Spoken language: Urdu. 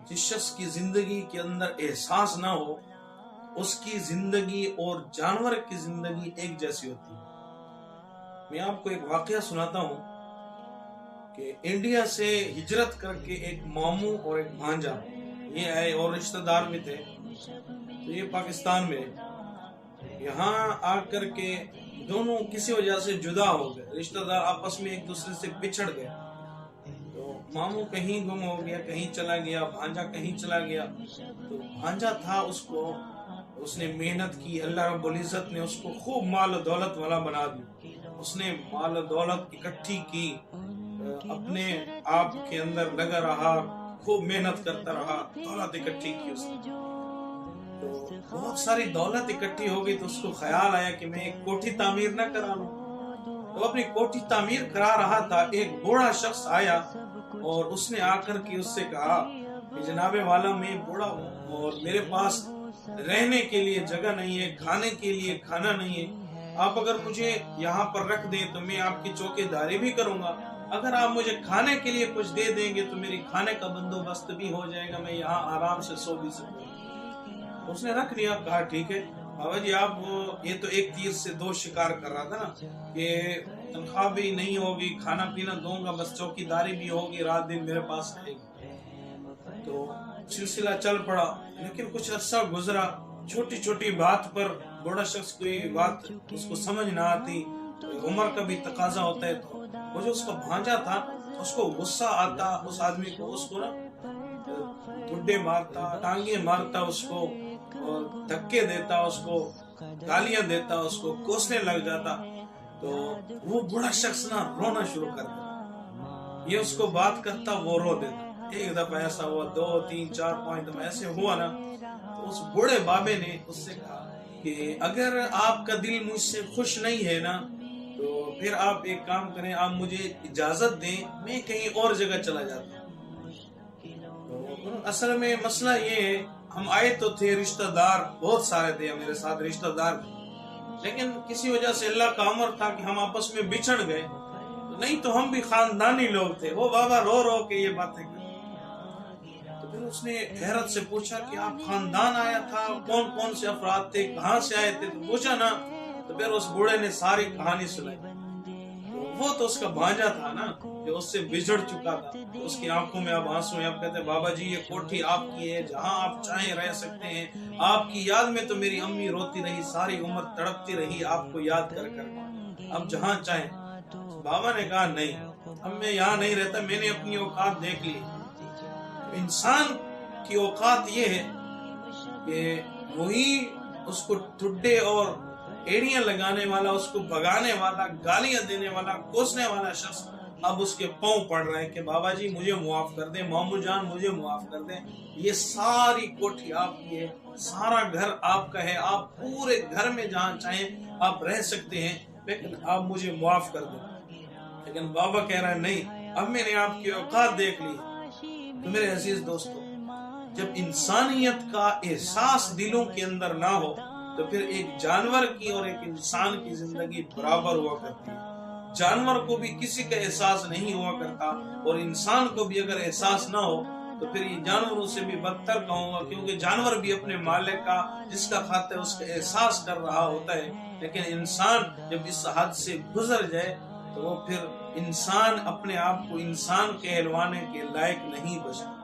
جس شخص کی زندگی کے اندر احساس نہ ہو اس کی زندگی اور جانور کی زندگی ایک جیسی ہوتی ہے۔ میں آپ کو ایک واقعہ سناتا ہوں کہ انڈیا سے ہجرت کر کے ایک ماموں اور ایک بھانجا یہ آئے اور رشتہ دار بھی تھے، تو یہ پاکستان میں یہاں آ کر کے دونوں کسی وجہ سے جدا ہو گئے، رشتہ دار آپس میں ایک دوسرے سے بچھڑ گئے۔ تو ماموں کہیں گم ہو گیا، کہیں چلا گیا، بھانجا کہیں چلا گیا۔ تو بھانجا تھا، اس نے محنت کی، اللہ رب العزت نے اس کو خوب مال و دولت والا بنا دی۔ اس نے مال و دولت اکٹھی کی، اپنے آپ کے اندر لگا رہا، خوب محنت کرتا رہا، دولت اکٹھی کی اس نے۔ تو بہت ساری دولت اکٹھی ہو گئی تو اس کو خیال آیا کہ میں ایک کوٹھی تعمیر نہ کرا لوں۔ تو اپنی کوٹھی تعمیر کرا رہا تھا، ایک بوڑھا شخص آیا اور اس نے آ کر کے اس سے کہا کہ جناب والا میں بوڑھا ہوں اور میرے پاس رہنے کے لیے جگہ نہیں ہے، کھانے کے لیے کھانا نہیں ہے، آپ اگر مجھے یہاں پر رکھ دیں تو میں آپ کی چوکیداری بھی کروں گا، اگر آپ مجھے کھانے کے لیے کچھ دے دیں گے تو میری کھانے کا بندوبست بھی ہو جائے گا، میں یہاں آرام سے سو بھی سکوں۔ اس نے رکھ لیا، کہا ٹھیک ہے بابا جی، آپ یہ تو ایک تیر سے دو شکار کر رہا تھا نا کہ تنخواہ بھی نہیں ہوگی، کھانا پینا دوں گا، بس چوکیداری بھی ہوگی، رات دن میرے پاس رہے گی۔ تو سلسلہ چل پڑا، لیکن کچھ عرصہ گزرا، چھوٹی چھوٹی بات پر بڑا شخص کوئی بات اس کو سمجھ نہ آتی، عمر کا بھی تقاضا ہوتا ہے، تو وہ جو اس کا بھانجا تھا اس کو غصہ آتا اس آدمی کو، اس کو نا ڈنڈے مارتا، ٹانگیں مارتا، اس کو اور دھکے دیتا، اس کو گالیاں دیتا، اس کو کوسنے لگ جاتا۔ تو وہ بڑا شخص نا رونا شروع کرتا، یہ اس کو بات کرتا، وہ رو دیتا۔ ایک دفعہ ایسا ہوا، 2 3 4 5 دفعہ ایسے ہوا نا، تو اس بوڑھے بابے نے اس سے کہا کہ اگر آپ کا دل مجھ سے خوش نہیں ہے نا تو پھر آپ ایک کام کریں، آپ مجھے اجازت دیں، میں کہیں اور جگہ چلا جاتا ہوں۔ اصل میں مسئلہ یہ ہے، ہم آئے تو تھے، رشتہ دار بہت سارے تھے میرے ساتھ، رشتہ دار، لیکن کسی وجہ سے اللہ کا امر تھا کہ ہم آپس میں بچھڑ گئے، نہیں تو ہم بھی خاندانی لوگ تھے۔ وہ بابا رو رو کے یہ باتیں کرتے۔ تو پھر اس نے حیرت سے پوچھا کہ آپ خاندان آیا تھا، کون کون سے افراد تھے، کہاں سے آئے تھے؟ تو پوچھا نا، تو پھر اس بوڑھے نے ساری کہانی سنائی۔ وہ تو اس کا بھانجا تھا نا جو اس سے بچھڑ چکا تھا، اس کی آنکھوں میں اب آنسو ہیں، اب کہتے ہیں بابا جی یہ کوٹھی آپ کی ہے، جہاں آپ چاہیں رہ سکتے ہیں، آپ کی یاد میں تو میری امی روتی رہی، ساری عمر تڑپتی رہی آپ کو یاد کر کر، اب جہاں چاہیں۔ بابا نے کہا نہیں، اب میں یہاں نہیں رہتا، میں نے اپنی اوقات دیکھ لی۔ انسان کی اوقات یہ ہے کہ وہی اس کو ٹھڈے اور ایڑیاں لگانے والا، اس کو بھگانے والا، گالیاں دینے والا، کوسنے والا شخص اب اس کے پاؤں پڑ رہا ہے کہ بابا جی مجھے معاف کر دیں، مامو جان مجھے معاف کر دیں، یہ ساری کوٹھی آپ کی ہے، سارا گھر آپ کا ہے، آپ پورے گھر میں جہاں چاہیں آپ رہ سکتے ہیں، لیکن آپ مجھے معاف کر دیں۔ لیکن بابا کہہ رہا ہے نہیں، اب میں نے آپ کی اوقات دیکھ لی۔ تو میرے عزیز دوستو، جب انسانیت کا احساس دلوں کے اندر نہ ہو تو پھر ایک جانور کی اور ایک انسان کی زندگی برابر ہوا کرتی ہے۔ جانور کو بھی کسی کا احساس نہیں ہوا کرتا، اور انسان کو بھی اگر احساس نہ ہو تو پھر یہ جانوروں سے بھی بدتر کہوں گا، کیونکہ جانور بھی اپنے مالک کا، جس کا کھاتا ہے اس کا احساس کر رہا ہوتا ہے، لیکن انسان جب اس حد سے گزر جائے تو وہ پھر انسان اپنے آپ کو انسان کہلوانے کے لائق نہیں بچتا۔